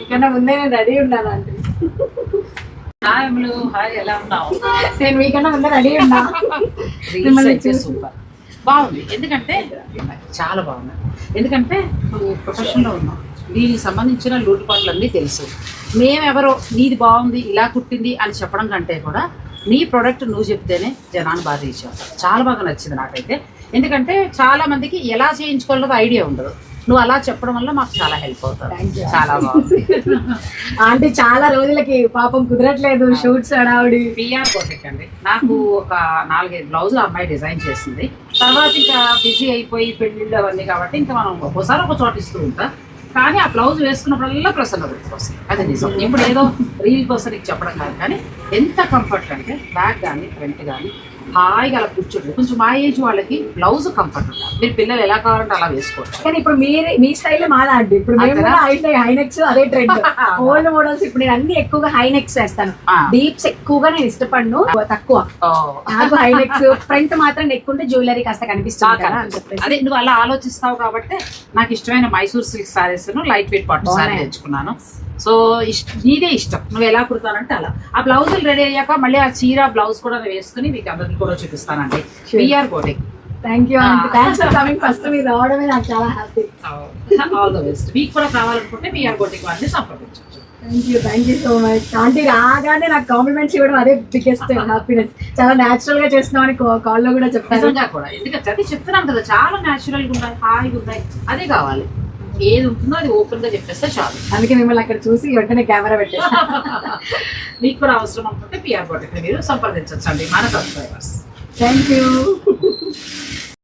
మీకన్నా ముందే నేను రెడీ ఉన్నాను అంటే. హాయ్ అమ్ములు, హాయ్, ఎలా ఉన్నావు? నేను మీకన్నా ముందే రెడీ ఉన్నా. సూపర్ బాగుంది. ఎందుకంటే చాలా బాగుంది. ఎందుకంటే నువ్వు ప్రొఫెషన్లో ఉన్నావు, దీనికి సంబంధించిన లోటుపాట్లన్నీ తెలుసు. మేమెవరో నీది బాగుంది ఇలా కుట్టింది అని చెప్పడం కంటే కూడా నీ ప్రోడక్ట్ నువ్వు చెప్తేనే జనాన్ని బాగా రీచ్ అవుతావు. చాలా బాగా నచ్చింది నాకైతే. ఎందుకంటే చాలా మందికి ఎలా చేయించుకోవాలో ఐడియా ఉండదు. నువ్వు అలా చెప్పడం వల్ల మాకు చాలా హెల్ప్ అవుతుంది. చాలా బాగుంది ఆంటీ. చాలా రోజులకి పాపం కుదరట్లేదు షూట్స్ హడావుడి. పిఆర్ బొటిక్ అండి. నాకు ఒక 4-5 బ్లౌజులు అమ్మాయి డిజైన్ చేసింది. తర్వాత ఇంకా బిజీ అయిపోయి పెళ్ళిళ్ళు అవన్నీ కాబట్టి ఇంకా మనం ఒక్కోసారి ఒక చోట ఇస్తూ ఉంటాం. కానీ ఆ బ్లౌజ్ వేసుకున్నప్పుడల్లా ప్రసన్న వస్తుంది. అది నిజం. ఇప్పుడు ఏదో రీల్ కోసం నీకు చెప్పడం కాదు, కానీ ఎంత కంఫర్ట్ అంటే బ్యాక్ కానీ ఫ్రంట్ కానీ హాయిగా అలా కూర్చోండి. కొంచెం మా ఏజ్ వాళ్ళకి బ్లౌజ్ కంఫర్ట్ ఉండాలి. మీరు పిల్లలు ఎలా కావాలంటే అలా వేసుకోవచ్చు. కానీ ఇప్పుడు మీ స్టైల్ మాదా అండి. ఇప్పుడు మేము కూడా హైనెక్స్ అదే ట్రెండ్. ఓల్డ్ మోడల్స్ ఇప్పుడు నేను అన్ని ఎక్కువగా హైనెక్స్ వేస్తాను. డీప్స్ ఎక్కువగా నేను ఇష్టపడను, తక్కువ. నాకు హైనెక్స్ ఫ్రంట్ మాత్రం ఎక్కుంటే జ్యువెలరీ కాస్త కనిపిస్తుంది. అదే నువ్వు అలా ఆలోచిస్తావు కాబట్టి నాకు ఇష్టమైన Mysore silk saris light weight పట్టు సారీ తెచ్చుకున్నాను. సో నీదే ఇష్టం, నువ్వు ఎలా కుడతానంటే అలా. ఆ బ్లౌజులు రెడీ అయ్యాక మళ్ళీ ఆ చీర బ్లౌజ్ కూడా వేసుకుని మీకు అందరికి కూడా చూపిస్తానండి. PR boutique. థ్యాంక్ యూ అండి. Thanks for coming. ఫస్ట్ మీరు రావడమే నాకు చాలా హ్యాపీ. All the best. మీకు కూడా కావాలనుకుంటే పిఆర్ బొటిక్ వాళ్ళని సంప్రదించవచ్చు. Thank you so much aunty. రాగానే నాకు కాంప్లిమెంట్స్ ఇవ్వడం అదే బిగ్గెస్ట్ హ్యాపీనెస్. చాలా న్యాచురల్ గా చేస్తున్నామని కాల్లో కూడా చెప్పాను కూడా. ఎందుకంటే అది చెప్తున్నాను కదా, చాలా న్యాచురల్ గా ఉన్నాయి, హాయిగా ఉన్నాయి. అదే కావాలి. ఏది ఉంటుందో అది ఓపెన్ గా చెప్పేస్తే చాలు. అందుకే మిమ్మల్ని అక్కడ చూసి వెంటనే కెమెరా పెట్టేసి. మీకు కూడా అవసరం అనుకుంటే పిఆర్ బొటిక్ మీరు సంప్రదించండి మన సబ్స్క్రైబర్స్. Thank you.